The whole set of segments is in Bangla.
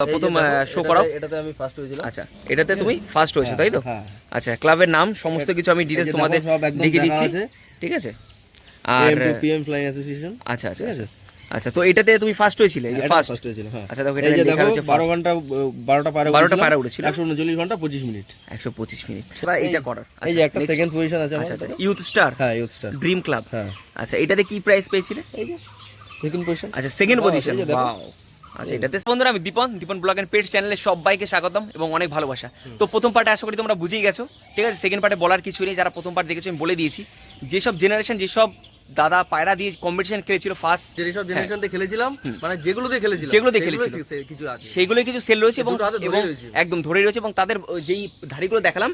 প্রথম শো করাও। এটাতে আমি ফার্স্ট হয়েছিলাম। আচ্ছা, এটাতে তুমি ফার্স্ট হয়েছো তাই তো? আচ্ছা, ক্লাবের নাম সমস্ত কিছু আমি ডিটেইলস তোমাদের দেখিয়ে দিচ্ছি, ঠিক আছে? আর পিএম ফ্লাইং অ্যাসোসিয়েশন। আচ্ছা আচ্ছা আচ্ছা, তো এটাতে তুমি ফার্স্ট হয়েছিলে? এই যে ফার্স্ট হয়েছিল। হ্যাঁ, আচ্ছা, দেখো এটা লেখা আছে 12 ঘন্টা 12টা পারে উড়েছিল, 139 ঘন্টা 25 মিনিট। 125 মিনিট এবার এইটা করার। এই যে একটা সেকেন্ড পজিশন আছে আমার। আচ্ছা, ইউথ স্টার। হ্যাঁ, ইউথ স্টার ড্রিম ক্লাব। হ্যাঁ, আচ্ছা, এটাতে কি প্রাইস পেয়েছিলে? এই যে সেকেন্ড পজিশন। আচ্ছা, সেকেন্ড পজিশন। ওয়াও। আচ্ছা, এটাতে বন্ধুরা আমি দীপন ব্লগ এন্ড পেট চ্যানেলে সবাইকে স্বাগতম এবং অনেক ভালোবাসা। তো প্রথম পার্টে আশা করি তোমরা বুঝেই গেছো, ঠিক আছে? সেকেন্ড পার্টে বলার কিছু নেই, যারা প্রথম পার্ট দেখেছো আমি বলে দিয়েছি। যেসব জেনারেশন, যেসব দাদা পায়রা দিয়ে কম্পিটিশন খেলেছিল ফার্স্ট, যেসব জেনারেশন দিয়ে খেলেছিলাম, মানে যেগুলো দিয়ে খেলেছিলাম কিছু আছে, সেইগুলোই কিছু সেল রয়েছে এবং একদম ধরে রয়েছে এবং তাদের যেই ধাড়িগুলো দেখালাম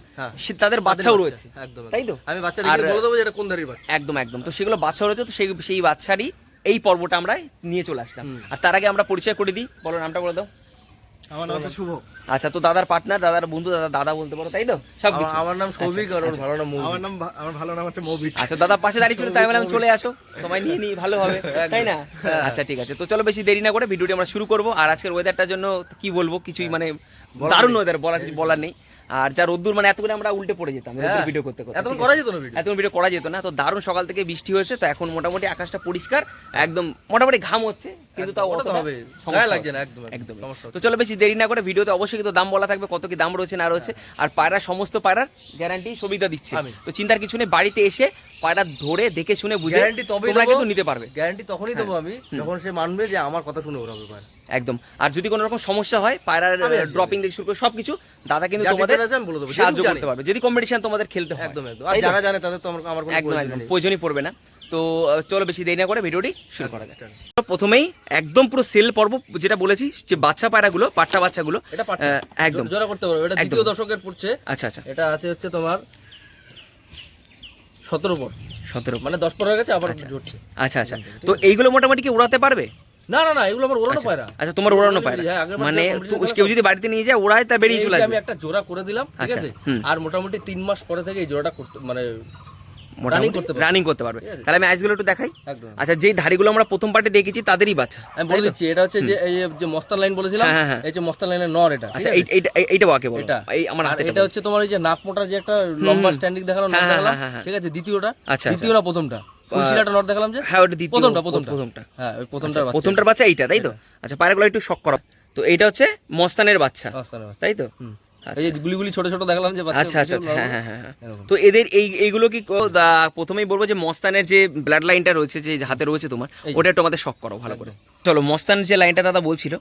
তাদের বাচ্চাও রয়েছে, তাই তো? আমি বাচ্চাদের বলে দেবো যে এটা কোন ধাড়ির বাচ্চা। একদম তো সেগুলো বাচ্চা রয়েছে, তো সেই বাচ্চারই এই পর্বটা আমরা নিয়ে চলে আসলাম। আর তার আগে আমরা পরিচয় করে দিই, বলো নামটা বলে দাও। আমার নাম শুভ। আচ্ছা, তো দাদার পার্টনার, দাদার বন্ধু, দাদা বলতে পারো তাই তো? সবকিছু। আমার নাম সৌভিক আর ওর ভালো নাম মৌভিক। আমার ভালো নাম হচ্ছে মৌভিক। আচ্ছা, দাদা পাশে দাঁড়িয়ে ছিল, তাই বললাম চলে আসো, তোমায় নিয়ে নিই, ভালো হবে, তাই না? আচ্ছা, ঠিক আছে, তো চলো বেশি দেরি না করে ভিডিওটি আমরা শুরু করবো। আর আজকের ওয়েদারটার জন্য কি বলবো, কিছুই মানে দারুণ ওয়েদার, বলার নেই। আর যা রোদ্দুর, মানে এত করে আমরা উল্টে পড়ে যেতাম ভিডিও করতে করতে, এতক্ষণ করা যেত না। তো দারুণ সকাল থেকে বৃষ্টি হয়েছে, তো এখন মোটামুটি আকাশটা পরিষ্কার, একদম মোটামুটি ঘাম হচ্ছে, কিন্তু তাও অতটা সমস্যা লাগছে না, একদম। তো চলো বেশি দেরি না করে ভিডিওতে অবশ্যই কিন্তু দাম বলা থাকবে, কত কি দাম রয়েছে না রয়েছে। আর পায়রা, সমস্ত পায়রার গ্যারান্টি সুবিধা দিচ্ছে, তো চিন্তার কিছু নেই। বাড়িতে এসে পায়রা ধরে দেখে শুনে বুঝে তোমরা কিন্তু নিতে পারবে। গ্যারান্টি তখনই দেবো আমি যখন সে মানবে যে আমার কথা শুনে ওরা হবে পায়রা। একদম। আর যদি কোনো রকম সমস্যা হয়, পায়রার ড্রপিং থেকে শুরু করে সবকিছু দাদা কিন্তু তোমাদের সাহায্য করতে পারবে, যদি কম্পিটিশন তোমাদের খেলতে হয়। একদম। আর যারা জানে তাদের তো আমার কোনো প্রয়োজনই পড়বে না। তো চলো বেশি দেরি না করে ভিডিওটি শুরু করা যাক। প্রথমেই একদম পুরো সেল পর্ব, যেটা বলেছি যে বাচ্চা পায়রাগুলো, পাট্টা বাচ্চাগুলো একদম জোড়া করতে পারবে। এটা দ্বিতীয় দশকের পড়ছে। আচ্ছা আচ্ছা, এটা আছে হচ্ছে তোমার 17 পর, মানে 10 পর হয়ে গেছে, আবার জুটছে। আচ্ছা আচ্ছা, তো এইগুলো মোটামুটি কি উড়াতে পারবে? না, এগুলো আমার ওড়ানো পায়রা। আচ্ছা, তোমার ওড়ানো পায়রা, মানে কেউ যদি বাড়িতে নিয়ে যায় ওড়ায়, তা বেরিয়ে চলে আসবে। আমি একটা জোড়া করে দিলাম, ঠিক আছে? আর মোটামুটি 3 মাস পরে থেকে এই জোড়াটা করতে, মানে রানিং করতে পারবে। তাহলে আমি আইসগুলো একটু দেখাই। আচ্ছা, যেই ধাড়িগুলো আমরা প্রথম পার্টে দেখেছি তাদেরই বাচ্চা, আমি বলে দিচ্ছি। এটা হচ্ছে যে এই যে মস্তান লাইন বলেছিলাম, এই যে মস্তান লাইনের নর এটা। আচ্ছা, এইটা ওকে বলো। এই আমার হাতে এটা হচ্ছে তোমার এই যে নাক মোটা যে একটা লম্বা স্ট্যান্ডিং দেখানো নর দেখালাম, ঠিক আছে? দ্বিতীয়টা, দ্বিতীয়টা প্রথমটা ফুলশিলাটা নর দেখালাম যে। হ্যাঁ, ওটা প্রথমটা। হ্যাঁ, ওই প্রথমটার বাচ্চা এইটা, তাই তো? আচ্ছা, পায়রাগুলো একটু শক করো। তো এইটা হচ্ছে মস্তানের বাচ্চা, তাই তো? এই যে গুলি ছোট ছোট দেখালাম যে বাচ্চা। আচ্ছা আচ্ছা, হ্যাঁ। তো এদের এইগুলো কি প্রথমেই বলবো যে মস্তানের যে ব্লাড লাইনটা রয়েছে, যে হাতে রয়েছে তোমার, ওটা একটু আমাদের শক করো ভালো করে। চলো, মস্তানের যে লাইনটা দাদা বলছিল,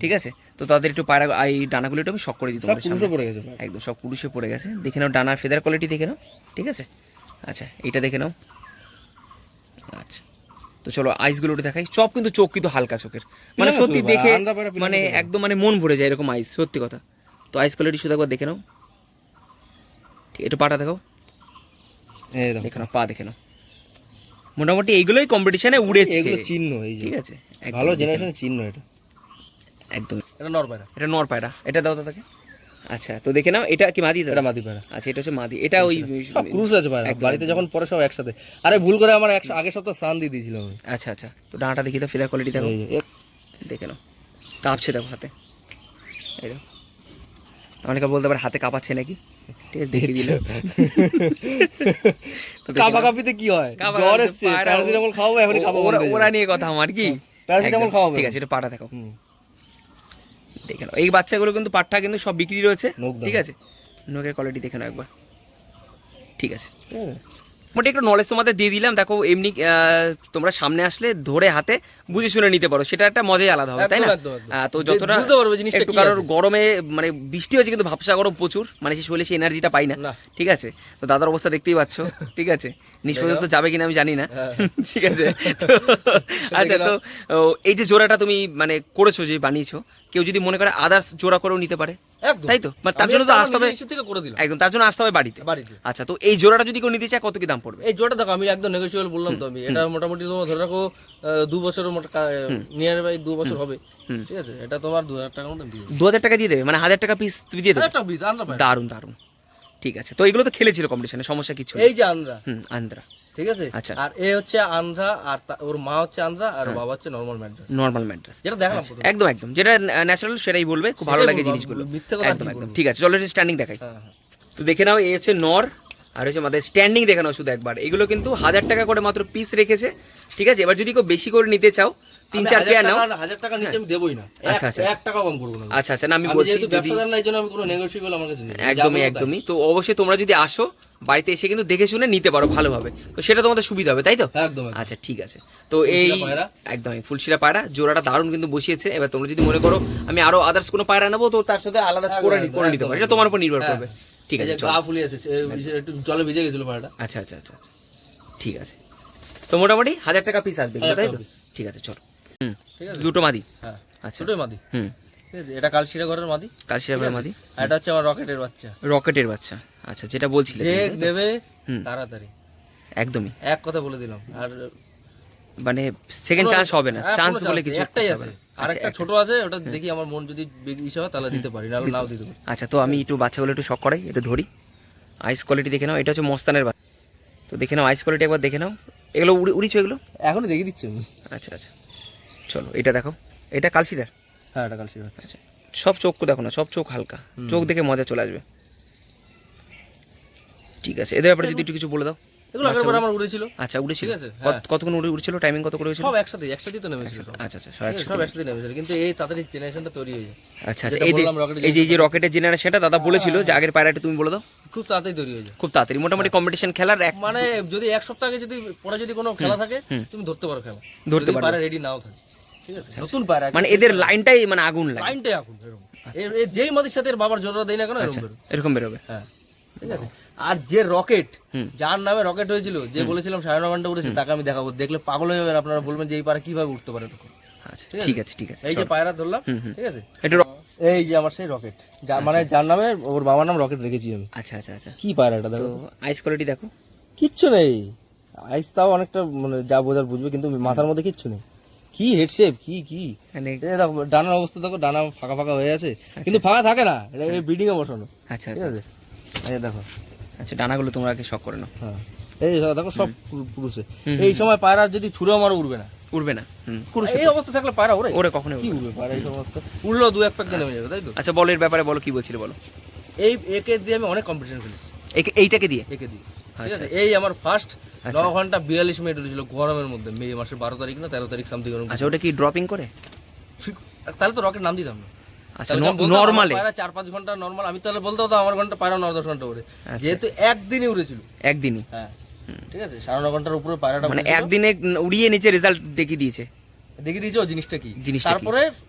ঠিক আছে? তো তাদের একটু পায়রা, এই ডানাগুলো একটু আমি শক করে দিই। তোমাদের পুরুষে পড়ে গেছে, একদম সব পুরুষে পড়ে গেছে। দেখে নাও ডানার ফেদার কোয়ালিটি দেখে নাও, ঠিক আছে? আচ্ছা, এইটা দেখে নাও। আচ্ছা, তো চলো আইসগুলো একটু দেখাই। সব কিন্তু চোখ কিন্তু হালকা চোখের, মানে সত্যি দেখে মানে একদম মানে মন ভরে যায় এরকম আইস, সত্যি কথা। তো আইস কোয়ালিটি শুধু একবার দেখে নাও, ঠিক? একটু পাটা দেখাও, দেখে নাও, পা দেখে নাও। মোটামুটি এইগুলোই কম্পিটিশনে উড়েছে, এগুলো চিহ্ন, এই যে, ঠিক আছে? ভালো জেনারেশনের চিহ্ন এটা, একদম। এটা নর পায়রা, এটা নর পায়রা। এটা দাও দাদাকে। আচ্ছা, তো দেখে নাও, এটা কি মাদি? এটা মাদি পায়রা। আচ্ছা, এটা হচ্ছে মাদি। এটা ওই ক্রুশ আছে পায়রা, বাড়িতে যখন পরে সব একসাথে। আরে ভুল করে আমার আগের সপ্তাহ স্নান দিয়ে দিয়েছিলাম আমি। আচ্ছা, তো ডানাটা দেখি, তো ফেদার কোয়ালিটি দেখো, দেখে নাও। কাঁপছে দেখো হাতে, এই দেখো। অনেকে বলতে পারে হাতে কাঁপাচ্ছে নাকি, ঠিক আছে? দেখিয়ে দিল। কাঁপাকাঁপিতে কি হয়? জ্বর এসছে, প্যারাসিটামল খাওয়াবো, এখনই খাবো। ওরা নিয়ে কথা আমার কি, প্যারাসিটামল খাওয়াবো, ঠিক আছে? এটা পাটা দেখো, দেখে নাও। এই বাচ্চাগুলো কিন্তু পাটটা কিন্তু সব বিক্রি রয়েছে, ঠিক আছে? নখের কোয়ালিটি দেখে নাও একবার, ঠিক আছে? মোটে একটু নলেজ তোমাদের দিয়ে দিলাম। দেখো, এমনি তোমরা সামনে আসলে ধরে হাতে বুঝে শুনে নিতে পারো, সেটা একটা মজাই আলাদা হবে, তাই না? তো যতটা একটু কারোর গরমে, মানে বৃষ্টি হচ্ছে কিন্তু ভাবসা গরম প্রচুর, মানে সে শরীরে সে এনার্জিটা পাই না, ঠিক আছে? তো দাদার অবস্থা দেখতেই পাচ্ছ, ঠিক আছে? নিষ্পর্যন্ত যাবে কিনা আমি জানি না, ঠিক আছে? আচ্ছা, তো এই যে জোড়াটা তুমি মানে করেছো, যে বানিয়েছো, কেউ যদি মনে করে আদার্স জোড়া করেও নিতে পারে, তাই তো? মানে তার জন্য তো আসতে হবে, একদম, তার জন্য আসতে হবে বাড়িতে। আচ্ছা, তো এই জোড়াটা যদি কেউ নিতে চায়, কত কি দাম পড়বে? এই জোড়াটা দেখো, আমি একদম নেগোশিয়েবল বললাম তো। আমি এটা মোটামুটি তোমার ধরে রাখো 2 বছরের নিয়ার বাই 2 বছর হবে, ঠিক আছে? এটা তোমার 2000 টাকার মতো 2000 টাকা দিয়ে দেবে, মানে 1000 টাকা পিস তুমি দিয়ে দেবে? দারুন। ঠিক আছে, তো এগুলো তো খেলেছিল কম্পিটিশনে, সমস্যা কিছু নেই। এই যে আন্ধ্রা, আন্ধ্রা, ঠিক আছে। আচ্ছা। আর এ হচ্ছে আন্ধ্রা, আর ওর মা হচ্ছে আন্ধ্রা, আর বাবা হচ্ছে নর্মাল ম্যাড্রাস। নর্মাল ম্যাড্রাস, যেটা দেখালাম প্রথমে। একদম একদম, যেটা ন্যাচারাল সেটাই বলবে, খুব ভালো লাগে জিনিসগুলো, মিথ্যে কথা একদম একদম। ঠিক আছে, চলো স্ট্যান্ডিং দেখাই। তো দেখে নাও, এই হচ্ছে নর, আর হচ্ছে আমাদের স্ট্যান্ডিং দেখে নাও শুধু একবার। এগুলো কিন্তু 1000 টাকা করে মাত্র পিস রেখেছে, ঠিক আছে। এবার যদি কেউ বেশি করে নিতে চাও 3-4 পেয়ার নাও, 1000 টাকা নিচে আমি দেবই না। আচ্ছা আচ্ছা, 1 টাকা কম করব না। আচ্ছা আচ্ছা, না আমি বলছি যেহেতু ব্যবসাদার না, এইজন্য আমি কোনো নেগোশিয়েবল আমার কাছে নেই। একদমই একদমই। তো অবশ্যই তোমরা যদি আসো বাড়িতে এসে কিন্তু দেখে শুনে নিতে পারো ভালোভাবে, তো সেটা তোমাদের সুবিধা হবে, তাই তো? একদম। আচ্ছা ঠিক আছে। তো এই একদমই ফুলশিরা পায়রা জোড়াটা দারুণ কিন্তু বসিয়েছে। এবার তোমরা যদি মনে করো আমি আরো আদার্স কোনো পায়রা নেবো, তো তার সাথে আলাদা করে নিতে পারো, এটা তোমার উপর নির্ভর করবে। ঠিক আছে, গা ফুলে আছে, একটু জলে ভিজে গেছিল পায়রাটা। আচ্ছা আচ্ছা আচ্ছা আচ্ছা, ঠিক আছে। তো মোটামুটি 1000 টাকা পিস আসবে, তাই তো? ঠিক আছে, চলো। ঠিক আছে, দুটো মাদি। হ্যাঁ আচ্ছা, দুটোই মাদি। ঠিক আছে, এটা কালশিরা ঘরের মাদি, কালশিরা ঘরের মাদি। আর এটা হচ্ছে আমার রকেটের বাচ্চা। রকেটের বাচ্চা, আচ্ছা, যেটা বলছিলে যে নেবে তাড়াতাড়ি, একদমই এক কথা বলে দিলাম। আর মানে সেকেন্ড চান্স হবে না, চান্স বলে কিছু একটাই আছে। আরেকটা ছোট আছে, ওটা দেখি আমার মন যদি বেশি হয় তাহলে দিতে পারি, নাহলে নাও দিতে পারি। আচ্ছা, তো আমি একটু বাচ্চাগুলো একটু শক করাই, একটু ধরি। আইস কোয়ালিটি দেখে নাও, এটা হচ্ছে মস্তানের বাচ্চা। তো দেখে নাও আইস কোয়ালিটি একবার দেখে নাও। এগুলো উড়িছো এগুলো? এখনই দেখিয়ে দিচ্ছি আমি। আচ্ছা আচ্ছা, চলো এটা দেখো, এটা কালশিরার। হ্যাঁ এটা কালশিরা। আচ্ছা, সব চোখ দেখো না, সব চোখ হালকা, চোখ দেখে মজা চলে আসবে। ঠিক আছে, এদের ব্যাপারে যদি একটু কিছু বলে দাও। এগুলো আগেরবার আমার উড়েছিল। আচ্ছা, উড়েছিল, ঠিক আছে। কতক্ষণ উড়েছিল, টাইমিং কত করে হয়েছিল? সব একসাথেই তো নেমেছিল। আচ্ছা আচ্ছা, সব একসাথে নেমেছিল, কিন্তু এই তাড়াতাড়ি জেনারেশনটা তৈরি হয়ে যায়। আচ্ছা আচ্ছা, এই যে রকেটের জেনারেশনটা দাদা বলেছিল যে আগের পায়রাটা তুমি বলে দাও, খুব তাড়াতাড়ি তৈরি হয়ে যায়, খুব তাড়াতাড়ি। মোটামুটি কম্পিটিশন খেলার মানে যদি 1 সপ্তাহ আগে যদি পরে যদি কোনো খেলা থাকে, তুমি ধরতে পারো খেলা, ধরতে পারো, পায়রা রেডি নাও থাকে। ঠিক আছে, নতুন পায়রা, মানে এদের লাইনটাই মানে আগুন লাগে, লাইনটাই আগুন এরকম। এই যেই মাদির সাথে এর বাবার জোড়া দেই না কেন এরকম বেরোবে। হ্যাঁ, ঠিক আছে। আর যে রকেট, যার নামে রকেট হয়েছিল, যে বলেছিলাম 9.5 ঘন্টা উড়েছে, তাকে আমি দেখাবো, দেখলে পাগল হয়ে যাবেন আপনারা, বলবেন যে এই পায়রা কিভাবে উঠতে পারে তখন। আচ্ছা ঠিক আছে ঠিক আছে, এই যে পায়রা ধরলাম, ঠিক আছে, এটা এই যে আমার সেই রকেট, মানে যার নামে ওর বাবার নাম রকেট রেখেছি আমি। আচ্ছা আচ্ছা আচ্ছা, কি পায়রাটা দেখো, আইস কোয়ালিটি দেখো, কিচ্ছু নেই। আইস তাও অনেকটা মানে যা বোঝার বুঝবে, কিন্তু মাথার মধ্যে কিচ্ছু নেই। কি হেড শেপ, কি মানে দেখো ডানার অবস্থা দেখো, ডানা ফাঁকা ফাঁকা হয়ে আছে, কিন্তু ফাঁকা থাকে না, এটা ব্রিডিং এ বসানো। আচ্ছা ঠিক আচ্ছা, আছে, এই দেখো। আচ্ছা, ডানাগুলো তোমরা আগে শক করে নাও। হ্যাঁ, এই দেখো সব পুরুষে। এই সময় পায়রা যদি ছুঁড়ে মারো উড়বে না, উড়বে না। এই অবস্থা থাকলে পায়রা ওরে কখনো কি উড়বে পায়রা? এই সমস্ত উড়লো 2-1 প্যাক নেমে যাবে, তাই তো? আচ্ছা, বলো এর ব্যাপারে, বলো কি বলছিলে বলো। এই একে দিয়ে আমি অনেক কম্পিটিশন খেলেছি, এইটাকে দিয়ে, একে দিয়ে। ঠিক আছে, এই আমার ফার্স্ট 9 ঘন্টা 42 মিনিট উঠেছিল গরমের মধ্যে, মে মাসের 12 তারিখ না 13 তারিখ সামথিং। আচ্ছা, ওটা কি ড্রপিং করে? তাহলে তো রকেট নাম দিতাম না। আচ্ছা, নরমালি পায়রা 4-5 ঘন্টা নরমাল, আমি তাহলে বলতে হতো আমার ঘন্টা পায়রা 9-10 ঘন্টা উড়ে, যেহেতু একদিনই উড়েছিল। একদিনই? হ্যাঁ, ঠিক আছে, 9.5 ঘন্টার উপরে পায়রাটা মানে একদিনে উড়িয়ে নিচে রেজাল্ট দেখিয়ে দিয়েছে, দেখিয়ে দিয়েছে ও জিনিসটা কি। তারপরে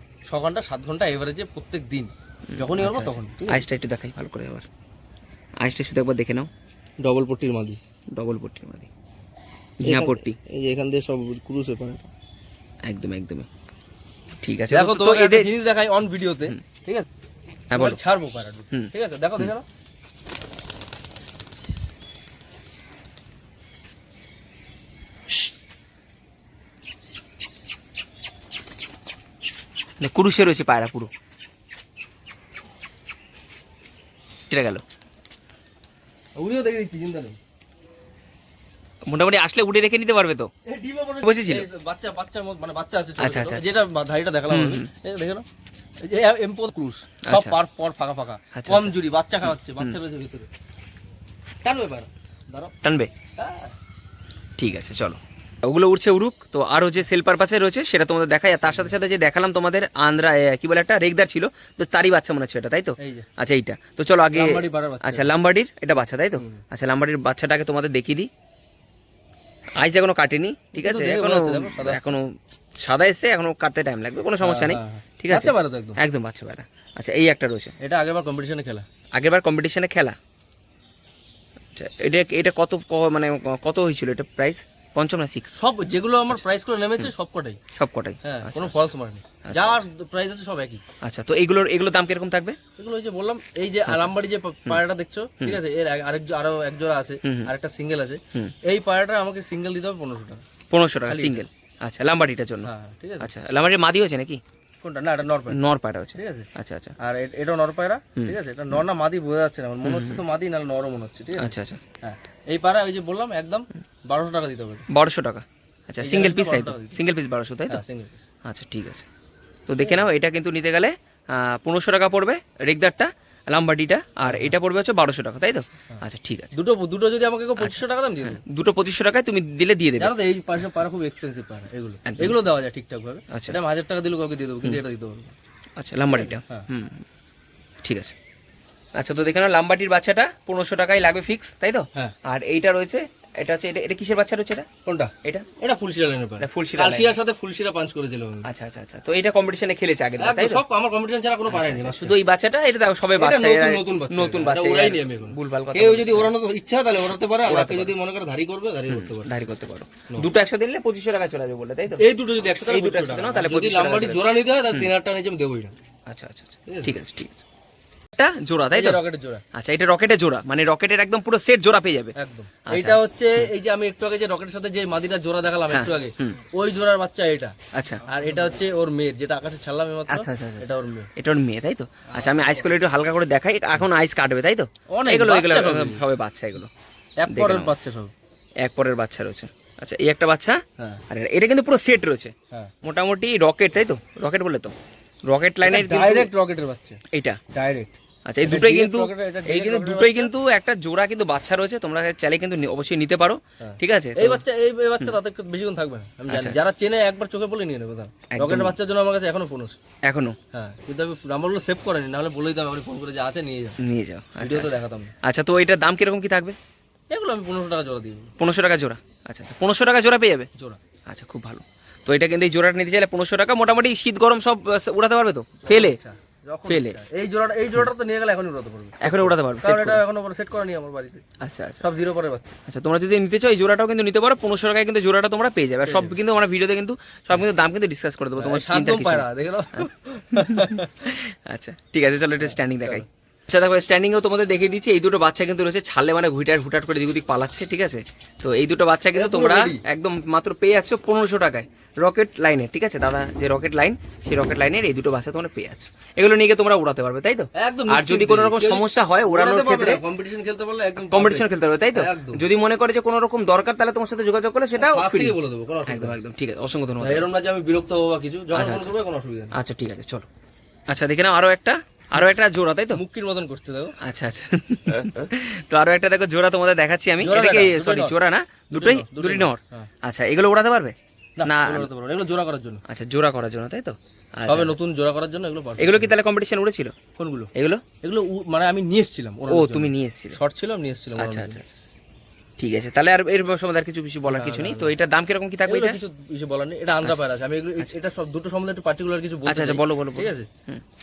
6 ঘন্টা 7 ঘন্টা এভারেজে প্রত্যেক দিন যখনই উড়বো তখন। আইসটা একটু দেখাই ভালো করে, আবার আইসটা শুধু একবার দেখে নাও। ডবল পট্টির মাদি, ডবল পট্টির মাদি, ঘিয়া পট্টি, এই যে এখান দিয়ে সব ক্রুজে পায়। একদম একদমই ঠিক আছে। দেখো তো এদের জিনিস দেখাই অন ভিডিওতে, ঠিক আছে? হ্যাঁ বলো, ছাড়বো পায়রাটা, ঠিক আছে? দেখো দেখো কুরুশে রয়েছে পায়রা পুরো, এটা গেল। উড়িও দেখে দিচ্ছি, চিন্তা নেই। মোটামুটি আসলে উড়ে দেখে নিতে পারবে তো? বসেছিল বাচ্চা মানে বাচ্চা আছে, যেটা ধাড়িটা দেখালাম আমি, দেখে নাও। এই যে এমপো ক্রুজ, সব পর ফাঁকা ফাঁকা, কম জুড়ি, বাচ্চা খাওয়াচ্ছে, বাচ্চা রয়েছে ভিতরে। টানবে পায়রা, দাঁড়াও, টানবে। ঠিক আছে, চলো ওগুলো উড়ছে উড়ুক। তো আরও যে সেল পারপাসে রয়েছে সেটা তোমাদের দেখাই। আর তার সাথে সাথে যে দেখালাম তোমাদের আন্ধ্রা কি বলে একটা রেগদার ছিল, তো তারই বাচ্চা মনে হচ্ছে এটা, তাই তো? আচ্ছা, এইটা তো চলো আগে। আচ্ছা, লাম্বাডির এটা বাচ্চা, তাই তো? আচ্ছা, লাম্বাডির বাচ্চাটাকে তোমাদের দেখিয়ে দিই। আইস এখনো কাটেনি, ঠিক আছে, এখনো সাদা এসছে, এখনো কাটতে টাইম লাগবে, কোনো সমস্যা নেই, ঠিক আছে, একদম বাচ্চা পায়রা। আচ্ছা, এই একটা রয়েছে, এটা আগেরবার কম্পিটিশনে খেলা, আগেরবার কম্পিটিশনে খেলা। আচ্ছা, এটা কত মানে কত হয়েছিল এটা প্রাইস? 5 না 6? সব যেগুলো আমার প্রাইস করে নেমেছে সব কটাই, হ্যাঁ, কোনো ফলস মার্ক নেই, যা প্রাইস আছে সব একই। আচ্ছা, তো এগুলোর দাম কিরকম থাকবে? এগুলো ওই যে বললাম, এই যে আলামবাড়ি যে পায়রাটা দেখছো, ঠিক আছে, এর আরো এক জোড়া আছে, আর একটা সিঙ্গেল আছে। এই পায়রাটা আমাকে সিঙ্গেল দিতে হবে 1500 টাকা। 1500 টাকা সিঙ্গেল? আচ্ছা, লাম্বাড়িটার জন্য? হ্যাঁ, ঠিক আছে। আচ্ছা, লাম্বাড়ির মাদি হয়েছে নাকি? কোনটা? না এটা নর পায়রা। নর পায়রা হচ্ছে, ঠিক আছে। আচ্ছা আচ্ছা আর এটাও নর পায়রা, ঠিক আছে। এটা নর না মাদি বোঝা যাচ্ছে না, মনে হচ্ছে তো মাদি, না নরও মনে হচ্ছে, ঠিক আছে। আচ্ছা আচ্ছা। হ্যাঁ, এই পায়রা ওই যে বললাম একদম 1200 টাকা দিতে হবে। 1200 টাকা, আচ্ছা এই সিঙ্গেল জায়গাটা পিস, তাই তো? 1200 টাকা দিতে। সিঙ্গেল পিস 1200, তাই তো? হ্যাঁ, সিঙ্গেল পিস। আচ্ছা ঠিক আছে। তো দেখে নাও, এটা কিন্তু নিতে গেলে 1500 টাকা পড়বে রেগদারটা, লাম্বাডিটা, আর এটা পড়বে হচ্ছে 1200 টাকা, তাই তো? আচ্ছা ঠিক আছে। দুটো যদি আমাকে 2500 টাকা দাম দিয়ে দেবে, দুটো 2500 টাকায় তুমি দিলে দিয়ে দেবে। জানো তো এই পাশে পায়রা খুব এক্সপেন্সিভ পায়রা, এগুলো দেওয়া যায় ঠিকঠাক ভাবে। আচ্ছা। এটা আমি 1000 টাকা দিলেও কাউকে দিয়ে দেবো, কিন্তু এটা দিতে পারবো না। আচ্ছা, লাম্বাডিটা, হ্যাঁ। ঠিক আছে। আচ্ছা, তো দেখে নাও লাম্বাডির বাচ্চাটা 1500 টাকাই লাগবে ফিক্স, তাই তো? হ্যাঁ। আর এইটা রয়েছে, এটা হচ্ছে, এটা কিসের বাচ্চা রয়েছে এটা? কোনটা? এটা ফুলশিরা লাইনের পায়রা। এটা ফুলশিরা কালশিরার সাথে ফুলশিরা পাঞ্চ করেছিলাম আমি। আচ্ছা আচ্ছা আচ্ছা। তো এটা কম্পিটিশনে খেলেছে আগে, তাই তো? সব আমার কম্পিটিশন ছাড়া কোনো পায়রা নেই, শুধু এই বাচ্চাটা, এটা দেখো সবে বাচ্চা, নতুন বাচ্চা, ওরাই নিয়ে আমি এখন ভুলভাল কথা কেউ যদি ওড়ানো ইচ্ছা হয় তাহলে ওড়াতে পারে, আর কেউ যদি মনে করে ধারি করবে ধারি করতে পারে। ধারি করতে পারো। দুটো একসাথে নিলে 2500 টাকা চলে যাবে বলে, তাই তো? এই দুটো যদি একসাথে, এই দুটো একসাথে নাও তাহলে যদি 2500 লাম্বাডি জোড়া নিতে হয় তাহলে 3000 টাকা নিচে আমি দেবই না। আচ্ছা আচ্ছা আচ্ছা, ঠিক আছে ঠিক আছে। এটা জোড়া, তাই তো? রকেটের জোড়া। আচ্ছা, এটা রকেটের জোড়া, মানে রকেটের একদম পুরো সেট জোড়া পেয়ে যাবে একদম। এইটা হচ্ছে এই যে আমি একটু আগে যে রকেটের সাথে যে মাদিটা জোড়া দেখালাম একটু আগে, ওই জোড়ার বাচ্চা এটা। আচ্ছা। আর এটা হচ্ছে ওর মেয়ে, যেটা আকাশে ছাড়লাম এইমাত্র। আচ্ছা আচ্ছা, এটা ওর মেয়ে। এটা ওর মেয়ে, তাই তো? আচ্ছা, আমি আইস করে একটু হালকা করে দেখাই, এখন আইস কাটবে, তাই তো? এগুলো সবে বাচ্চা, এগুলো এক পরের বাচ্চা সব, এক পরের বাচ্চা রয়েছে। আচ্ছা, এই একটা বাচ্চা। হ্যাঁ। আর এটা কিন্তু পুরো সেট রয়েছে, হ্যাঁ, মোটামুটি রকেট, তাই তো? রকেট বলে তো, রকেট লাইনের ডাইরেক্ট রকেটের বাচ্চা এটা ডাইরেক্ট। আচ্ছা, এই দুটোই কিন্তু, এই কিন্তু দুটোই কিন্তু একটা জোড়া কিন্তু বাচ্চা রয়েছে, তোমরা চাইলে কিন্তু অবশ্যই নিতে পারো, ঠিক আছে? এই বাচ্চা তাতে বেশিক্ষণ থাকবে না, আমি জানি। যারা চেনে একবার চোখে বলে নিয়ে নেবে। রকেটের বাচ্চার জন্য আমার কাছে এখনো ফোন আছে, এখনো। হ্যাঁ, কিন্তু আমি নাম্বারগুলো সেভ করিনি, নাহলে বলেই দিতাম, আমি ফোন করে যে আছে নিয়ে যাও, নিয়ে যাও। ভিডিওতে দেখাতাম। আচ্ছা, তো এটার দাম কিরকম কি থাকবে? এগুলো আমি 1500 টাকা জোড়া দিয়ে দেবো। 1500 টাকা জোড়া? আচ্ছা আচ্ছা, 1500 টাকা জোড়া পেয়ে যাবে জোড়া। আচ্ছা, খুব ভালো। তো এটা কিন্তু এই জোড়াটা নিতে চাইলে 1500 টাকা, মোটামুটি শীত গরম সব উড়াতে পারবে তো? ফেলে এই জোড়াটা তো নিয়ে গেলে এখনই উড়াতে পারবে, এখন উড়াতে পারবে, কারণ এটা এখনো সেট করা নেই আমার বাড়িতে। আচ্ছা আচ্ছা, সব জিরো পরে বাচ্চা। আচ্ছা, তোমরা যদি নিতে চাও এই জোড়াটাও কিন্তু নিতে পারো, 1500 টাকায় কিন্তু জোড়াটা তোমরা পেয়ে যাবে। আর সব কিন্তু আমরা ভিডিওতে কিন্তু সব কিন্তু দাম কিন্তু ডিসকাস করে দেবো, তোমার চিন্তা কিছু নেই। দেখে নাও। আচ্ছা ঠিক আছে, চলো এটা স্ট্যান্ডিং দেখাই। আচ্ছা দেখো, স্ট্যান্ডিংও তোমাদের দেখিয়ে দিচ্ছি। এই দুটো বাচ্চা কিন্তু রয়েছে ছালে, মানে হুটাট করে দিক দিক পালাচ্ছে, ঠিক আছে? তো এই দুটো বাচ্চা কিন্তু তোমরা একদম মাত্র পেয়ে যাচ্ছ 1500 টাকায় রকেট লাইনে, ঠিক আছে দাদা? যে রকেট লাইন, সেই রকেট লাইনের এই দুটো বাচ্চা তোমরা পেয়ে যাচ্ছ। এগুলো নিয়ে গিয়ে তোমরা উড়াতে পারবে, তাই তো? আর যদি কোনো রকম সমস্যা হয় উড়ানোর ক্ষেত্রে, কম্পিটিশন খেলতে পারলে একদম কম্পিটিশন খেলতে পারবে, তাই তো? যদি মনে করে যে কোনো রকম দরকার, তাহলে তোমার সাথে যোগাযোগ করলে সেটাও ফ্রি বলে দেবো, কোনো অসুবিধা একদম একদম, ঠিক আছে। অসংখ্য ধন্যবাদ। এরকম না যে আমি বিরক্ত হবো বা কিছু, যখন ফোন করবে কোনো অসুবিধা নেই। আচ্ছা ঠিক আছে, চলো। আচ্ছা, দেখে নাও আরো একটা জোড়া, তাই তো? মুক্তির মতন করতে দেখো। আচ্ছা আচ্ছা, তো আরো একটা দেখো জোড়া তোমাদের দেখাচ্ছি আমি। এটাকে সরি, জোড়া না, দুটোই নর। আচ্ছা, এগুলো উড়াতে পারবে না? এগুলো জোড়া করার জন্য। আচ্ছা, জোড়া করার জন্য, তাই তো? তবে নতুন জোড়া করার জন্য এগুলো কি তাহলে কম্পিটিশন উড়েছিল? কোনগুলো? এগুলো মানে আমি নিয়ে এসেছিলাম। ও, তুমি নিয়ে এসেছিলে? শর্ট ছিল, নিয়ে এসেছিলাম। আচ্ছা আচ্ছা, ঠিক আছে। তাহলে আর এর সম্বন্ধে আর কিছু বলার কিছু নেই। তো এটার দাম কিরকম কি থাকবে? এটা কিছু বলার নেই, এটা আন্দ্রা পায়রা আছে। আমি এটা সব দুটো সম্বন্ধে একটু পার্টিকুলার কিছু বলতে চাই। আচ্ছা, বলো। ঠিক আছে,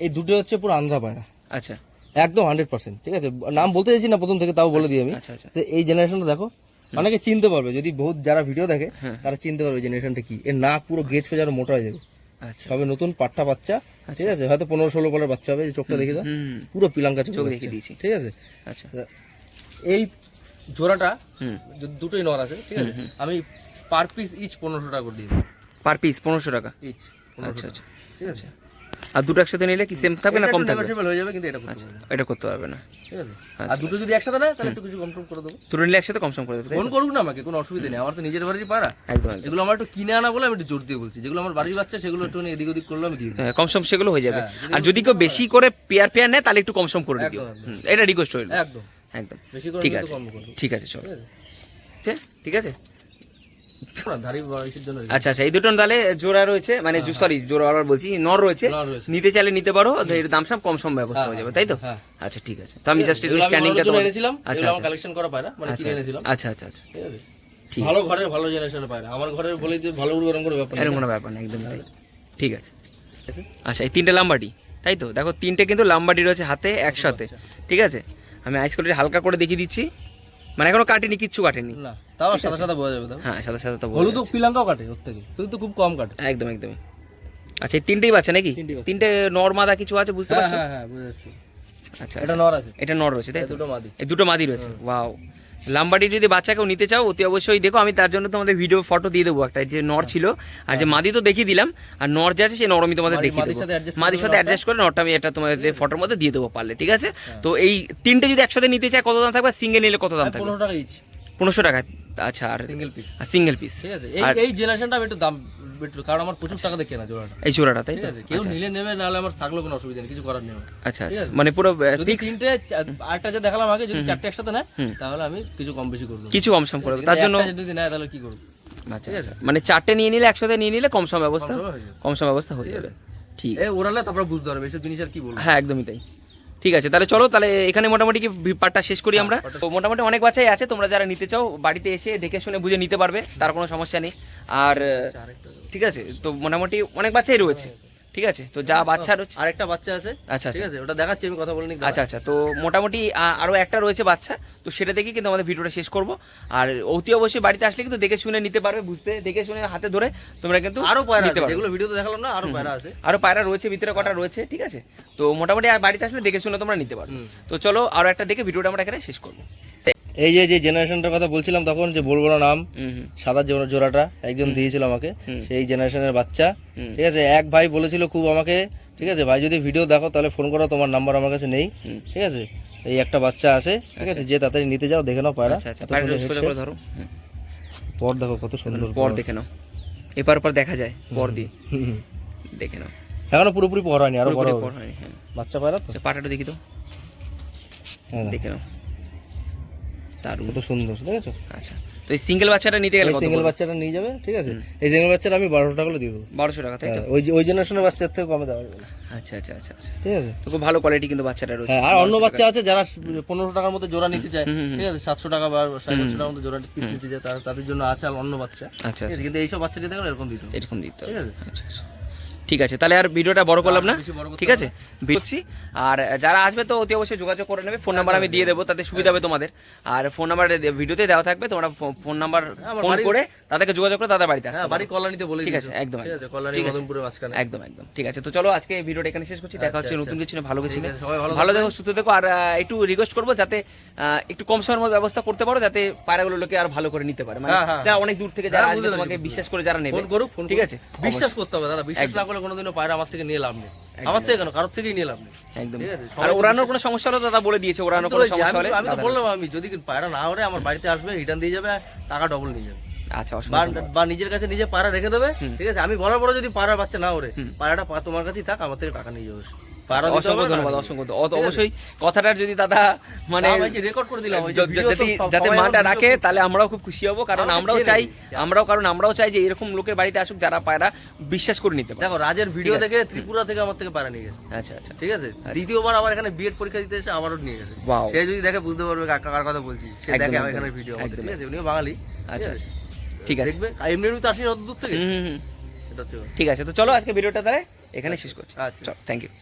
এই দুটো হচ্ছে পুরো আন্দ্রা পায়রা। আচ্ছা, একদম 100%, ঠিক আছে? নাম বলতে চাইছি না প্রথম থেকে, তাও বলে দিই আমি। আচ্ছা আচ্ছা, তো এই জেনারেশনটা দেখো, অনেকে চিনতে পারবে, যদি বহুত যারা ভিডিও দেখে তারা চিনতে পারবে জেনারেশনটা কি। এর নাক পুরো গেট সোজা মোটা হয়ে যাবে। আচ্ছা, সবে নতুন পাট্টা বাচ্চা, ঠিক আছে? হয়তো 15-16 পরের বাচ্চা হবে। চোখটা দেখে দাও, পুরো পিলাঙ্কা চোখ দেখে দিয়েছি, ঠিক আছে? আচ্ছা, এই জোড়াটা দুটোই নর আছে, ঠিক আছে? আমি পার পিস ইচ 1500 টাকা করে দিই। পার পিস 1500 টাকা ইচ। আচ্ছা আচ্ছা, ঠিক আছে? আর দুটো একসাথে নিলে কি সেম থাকবে না কম থাকবে? হয়ে যাবে, কিন্তু এটা করতে পারবে না, ঠিক আছে? আর দুটো যদি একসাথে নেয় তাহলে একটু কিছু কম করে দেবো। দুটো নিলে একসাথে কম করে দেবে, ফোন করুক না আমাকে, কোনো অসুবিধা নেই। আমার তো নিজের বাড়ির পাড়া, একদম। যেগুলো আমার একটু কিনে আনা বলে আমি একটু জোর দিয়ে বলছি, যেগুলো আমার বাড়ির বাচ্চা সেগুলো একটু এদিক ওদিক করলে আমি দিয়ে দিই। কম সম সেগুলো হয়ে যাবে। আর যদি কেউ বেশি করে পেয়ার নেয় তাহলে একটু কম সম করে দিও, এটা রিকোয়েস্ট হইল। একদম একদম, বেশি করে ঠিক আছে ঠিক আছে, চলো। ঠিক আছে, আচ্ছা আচ্ছা, এই দুটো তাহলে জোড়া রয়েছে, মানে সরি জোড়া আবার বলছি, নর রয়েছে। নিতে চাইলে নিতে পারো, এর দাম সব কম ব্যবস্থা হয়ে যাবে, তাই তো? আচ্ছা ঠিক আছে। তো আমি জাস্ট একটু স্ট্যান্ডিংটা তো এনেছিলাম। আচ্ছা, আমার কালেকশন করা পায়রা, মানে কিনে এনেছিলাম। আচ্ছা আচ্ছা আচ্ছা, ঠিক আছে। ভালো ঘরের ভালো জেনারেশনের পায়রা, আমার ঘরে বলেই যে ভালো গরম করে ব্যাপার, এরকম কোনো ব্যাপার না, একদম তাই। ঠিক আছে। আচ্ছা, এই তিনটে লাম্বাডি, তাই তো? দেখো তিনটে কিন্তু লাম্বাডি রয়েছে হাতে একসাথে, ঠিক আছে? আমি আইস করে হালকা করে দেখিয়ে দিচ্ছি, মানে এখনো কাটেনি, কিচ্ছু কাটেনি না, তাও সাদা সাদা বোঝা যাবে। হ্যাঁ, সাদা সাদা তো হলুদ পিলাঙ্কাও কাটে ওর থেকে, কিন্তু খুব কম কাটে। একদম একদমই। আচ্ছা, এই তিনটেই বাচ্চা নাকি? তিনটে নর মাদা কিছু আছে, বুঝতে পারছো? হ্যাঁ হ্যাঁ, বুঝতে পারছি। আচ্ছা, এটা নর আছে, এটা নর রয়েছে, তাই? দুটো মাদি, এই দুটো মাদি রয়েছে। ওয়াও, লাম্বার্ডি যদি বাচ্চাকেও নিতে চাও অতি অবশ্যই দেখো, আমি তার জন্য তোমাদের ভিডিও ফটো দিয়ে দেবো একটা, যে নর ছিল আর যে মাদি তো দেখিয়ে দিলাম, আর নর যে আছে সেই নর আমি তোমাদের দেখিয়ে দেবো, মাদির সাথে অ্যাডজাস্ট করে নরটা আমি এটা তোমাদের ফটোর মধ্যে দিয়ে দেবো পারলে, ঠিক আছে। তো এই তিনটে যদি একসাথে নিতে চায় কত দাম থাকবে, সিঙ্গেল নিলে কত দাম থাকবে? 15 টাকা ইচ, 1500 টাকা। আচ্ছা, আর সিঙ্গেল পিস, সিঙ্গেল পিস, ঠিক আছে। এই জেনারেশনটা আমি একটু দাম একটু, কারণ আমার প্রচুর টাকা দিয়ে কেনা জোড়াটা, এই জোড়াটা, তাই ঠিক তো? আছে, কেউ নিলে নেবে, নাহলে আমার থাকলেও কোনো অসুবিধা নেই, কিছু করার নেই। আচ্ছা আচ্ছা, মানে পুরো যদি তিনটে আরেকটা যে দেখালাম আগে, যদি চারটে একসাথে নেয় তাহলে আমি কিছু কম বেশি করব, কিছু কম সম করবে, তার জন্য যদি নেয় তাহলে কি করব? আচ্ছা আচ্ছা, মানে চারটে নিয়ে নিলে একসাথে নিয়ে নিলে কম সম ব্যবস্থা হয়ে যাবে। ঠিক এই ওরালে তারপর বুঝতে পারবে এইসব জিনিস আর কি বলবো। হ্যাঁ, একদমই তাই। ঠিক আছে, তাহলে চলো তাহলে এখানে মোটামুটি কি পার্টটা শেষ করি আমরা। তো মোটামুটি অনেক বাচ্চাই আছে, তোমরা যারা নিতে চাও বাড়িতে এসে দেখে শুনে বুঝে নিতে পারবে, তার কোনো সমস্যা নেই। আর ঠিক আছে, তো মোটামুটি অনেক বাচ্চাই রয়েছে, ঠিক আছে। তো যা বাচ্চা আরেকটা বাচ্চা আছে, আচ্ছা ঠিক আছে, ওটা দেখাচ্ছি, আমি কথা বলে নি। আচ্ছা আচ্ছা, তো মোটামুটি আরও একটা রয়েছে বাচ্চা, তো সেটা দেখে কিন্তু আমাদের ভিডিওটা শেষ করব। আর অতি অবশ্যই বাড়িতে আসলে কিন্তু দেখে শুনে নিতে পারবে, বুঝতে দেখে শুনে হাতে ধরে তোমরা কিন্তু আরো পায়রা নিতে আছে, পারবে। যেগুলো ভিডিওতে দেখালাম না, আরো পায়রা আছে, আরো পায়রা রয়েছে, ভিতরে কটা রয়েছে, ঠিক আছে। তো মোটামুটি আর বাড়িতে আসলে দেখে শুনে তোমরা নিতে পারবে। তো চলো আরো একটা দেখে ভিডিওটা আমরা এখানে শেষ করবো। এই যে জেনারেশনটার কথা বলছিলাম তখন, যে বলবো না নাম, সাদা জোড়াটা একজন দিয়েছিল আমাকে, সেই জেনারেশনের বাচ্চা, ঠিক আছে। এক ভাই বলেছিল খুব আমাকে, ঠিক আছে, ভাই যদি ভিডিও দেখো তাহলে ফোন করো, তোমার নাম্বার আমার কাছে নেই, ঠিক আছে। এই একটা বাচ্চা আছে, ঠিক আছে, যে তাড়াতাড়ি নিতে যাও, দেখে নাও পায়রা, ধরো পর দেখো কত সুন্দর, পর দেখে নাও, এপার ওপার দেখা যায় পর দিয়ে, দেখে নাও, এখনো পুরোপুরি পর হয়নি, আরো বড় পর হয়নি। হ্যাঁ, বাচ্চা পায়রা তো, পাটাটা দেখি তো, দেখে নাও, দারুণ, কত সুন্দর, ঠিক আছে। আচ্ছা, তো এই সিঙ্গেল বাচ্চাটা নিতে গেলে সিঙ্গেল বাচ্চাটা নিয়ে যাবে, ঠিক আছে। এই সিঙ্গেল বাচ্চাটা আমি 1200 টাকা করে দিয়ে দেবো, 1200 টাকা, তাই তো? ওই জেনারেশনের বাচ্চার থেকে কমে দেওয়া যাবে না। আচ্ছা আচ্ছা আচ্ছা আচ্ছা, ঠিক আছে, তো খুব ভালো কোয়ালিটি কিন্তু বাচ্চাটা রয়েছে। হ্যাঁ, আর অন্য বাচ্চা আছে যারা 1500 টাকার মধ্যে জোড়া নিতে চায়, ঠিক আছে, 700 টাকা বা 750 টাকার মধ্যে জোড়া পিস নিতে চায়, তাদের জন্য আছে আর অন্য বাচ্চা। আচ্ছা আচ্ছা, কিন্তু এইসব বাচ্চা দিতে গেলে এরকম দিতে হবে, এরকম দিতে হবে, ঠিক আছে। আচ্ছা আচ্ছা, ঠিক আছে, তাহলে আর ভিডিওটা বড় করলাম না, ঠিক আছে, বুঝছি। আর যারা আসবে তো অতি অবশ্যই যোগাযোগ করে নেবে, ফোন নাম্বার আমি দিয়ে দেবো, তাতে সুবিধা হবে তোমাদের। আর ফোন নাম্বার ভিডিওতে দেওয়া থাকবে, তোমরা ফোন নাম্বার ফোন করে তাদেরকে যোগাযোগ করে তাদের বাড়িতে আসবে। হ্যাঁ, বাড়ি কল্যাণীতে বলে ঠিক আছে, একদম, ঠিক আছে, কল্যাণী মদনপুরের মাঝখানে, একদম একদম, ঠিক আছে। তো চলো আজকে এই ভিডিওটা এখানে শেষ করছি, দেখা হচ্ছে নতুন কিছু নিয়ে, ভালো কিছু নিয়ে। সবাই ভালো দেখো, সুস্থ দেখো, আর একটু রিকোয়েস্ট করবো যাতে একটু কম সময়ের মধ্যে ব্যবস্থা করতে পারো, যাতে পায়রাগুলো লোকে আর ভালো করে নিতে পারে, মানে যারা অনেক দূর থেকে যারা আসবে তোমাকে বিশ্বাস করে যারা নেবে, ঠিক আছে, বিশ্বাস করতে হবে দাদা, বিশ্বাস না করলে কোনোদিনও পায়রা আমার থেকে নিয়ে লাভ নেই, আমার থেকে কেন, কারোর থেকেই নিয়ে লাভ নেই, একদম। আর ওড়ানোর কোনো সমস্যা হলে দাদা বলে দিয়েছে, ওড়ানোর কোনো সমস্যা হলে আমি তো বললাম, আমি যদি পায়রা না ওড়ে আমার বাড়িতে আসবে, রিটার্ন দিয়ে যাবে, টাকা ডবল নিয়ে যাবে। আচ্ছা, বা নিজের কাছে নিজে পায়রা রেখে দেবে, ঠিক আছে। আমি বলার পরে যদি পায়রার বাচ্চা না ওড়ে, পায়রাটা তোমার কাছেই থাক, আমার থেকে টাকা নিয়ে যাবে। অসংখ্য ধন্যবাদ, অসংখ্য অবশ্যই কথাটার যদি দাদা মানে রেকর্ড করে দিলাম, যাতে মানটা রাখে, তাহলে আমরাও খুব খুশি হব, কারণ আমরাও চাই যে এরকম লোকের বাড়িতে আসুক যারা পায়রা বিশ্বাস করে নিতে পারে। দেখো, রাজের ভিডিও দেখে ত্রিপুরা থেকে আমার থেকে পায়রা নিয়ে গেছে, আচ্ছা আচ্ছা, ঠিক আছে। দ্বিতীয়বার আবার এখানে বিএড পরীক্ষা দিতে এসে আমারও নিয়ে গেছে, সে যদি দেখে বুঝতে পারবে কার কথা বলছি, সে দেখে আমার এখানে ভিডিও, ঠিক আছে, উনিও বাঙালি। আচ্ছা, ঠিক আছে, দেখবে এমনি তো আসি দূর থেকে, ঠিক আছে। তো চলো আজকে ভিডিওটা তাহলে এখানে শেষ করছি। আচ্ছা, থ্যাংক ইউ।